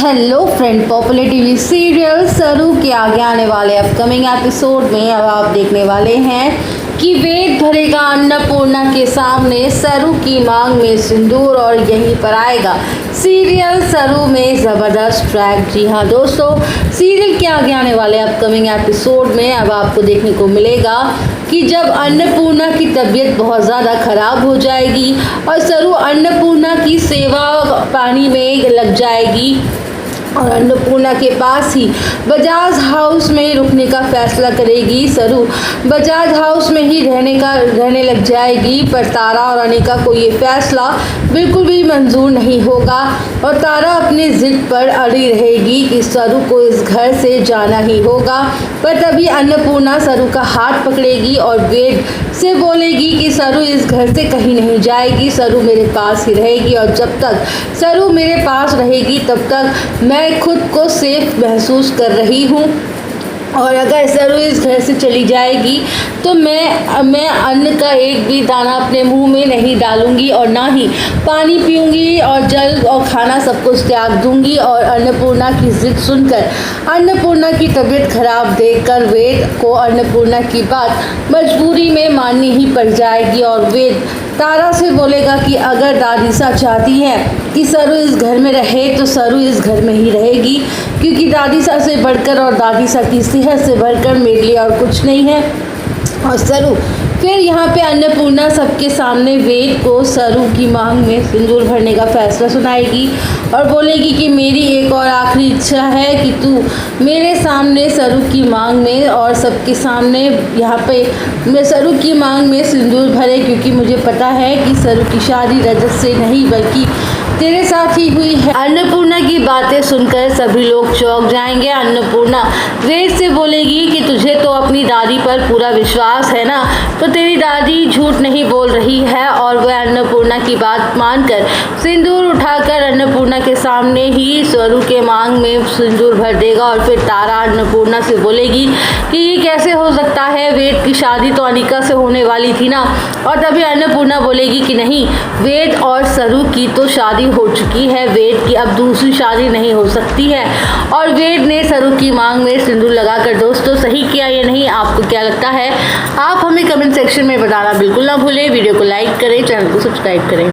Hello friend, popular TV serial सरू के आगे आने वाले अपकमिंग एपिसोड में अब आप देखने वाले हैं कि वेद भरेगा अन्नपूर्णा के सामने सरू की मांग में सिंदूर और यहीं पर आएगा सीरियल सरू में ज़बरदस्त ट्रैक। जी हाँ दोस्तों, सीरियल के आगे आने वाले अपकमिंग एपिसोड में अब आपको देखने को मिलेगा कि जब अन्नपूर्णा की तबीयत बहुत ज़्यादा ख़राब हो जाएगी और सरू अन्नपूर्णा की सेवा पानी में लग जाएगी और अन्नपूर्णा के पास ही बजाज हाउस में रुकने का फैसला करेगी। सरू बजाज हाउस में ही रहने लग जाएगी, पर तारा और अनिका को ये फैसला बिल्कुल भी मंजूर नहीं होगा और तारा अपनी ज़िद पर अड़ी रहेगी कि सरू को इस घर से जाना ही होगा। पर तभी अन्नपूर्णा सरू का हाथ पकड़ेगी और वेद से बोलेगी कि सरू इस घर से कहीं नहीं जाएगी, सरू मेरे पास ही रहेगी और जब तक सरू मेरे पास रहेगी तब तक मैं खुद को सेफ महसूस कर रही हूँ और अगर सरू इस घर से चली जाएगी तो मैं अन्न का एक भी दाना अपने मुंह में नहीं डालूंगी और ना ही पानी पीऊंगी और जल और खाना सब कुछ त्याग दूंगी। और अन्नपूर्णा की जिद सुनकर अन्नपूर्णा की तबीयत खराब देखकर वेद को अन्नपूर्णा की बात मजबूरी में माननी ही पड़ जाएगी और वेद तारा से बोलेगा कि अगर दादीसा चाहती है कि सरू इस घर में रहे तो सरू इस घर में ही रहेगी, क्योंकि दादीसा से बढ़कर और दादीसा की सेहत से बढ़कर मेरे लिए और कुछ नहीं है। और सरू फिर यहाँ पे अन्नपूर्णा सबके सामने वेद को सरू की मांग में सिंदूर भरने का फैसला सुनाएगी और बोलेगी कि मेरी एक और आखिरी इच्छा है कि तू मेरे सामने सरू की मांग में और सबके सामने यहाँ पे मैं सरू की मांग में सिंदूर भरे, क्योंकि मुझे पता है कि सरू की शादी रजत से नहीं बल्कि तेरे साथ ही हुई है। अन्नपूर्णा की बातें सुनकर सभी लोग चौंक जाएंगे। अन्नपूर्णा वेद से बोलेगी कि तुझे तो अपनी दादी पर पूरा विश्वास है ना, तो तेरी दादी झूठ नहीं बोल रही है। और वह अन्नपूर्णा की बात मानकर सिंदूर उठाकर अन्नपूर्णा के सामने ही सरू के मांग में सिंदूर भर देगा। और फिर तारा अन्नपूर्णा से बोलेगी कि ये कैसे हो सकता है, वेद की शादी तो अनिका से होने वाली थी ना। और तभी अन्नपूर्णा बोलेगी कि नहीं, वेद और सरू की तो शादी हो चुकी है, वेद की अब दूसरी शादी नहीं हो सकती है। और वेद ने सरू की मांग में सिंदूर लगाकर दोस्तों सही किया या नहीं, आपको क्या लगता है? आप हमें कमेंट सेक्शन में बताना बिल्कुल ना भूलें। वीडियो को लाइक करें, चैनल को सब्सक्राइब करें।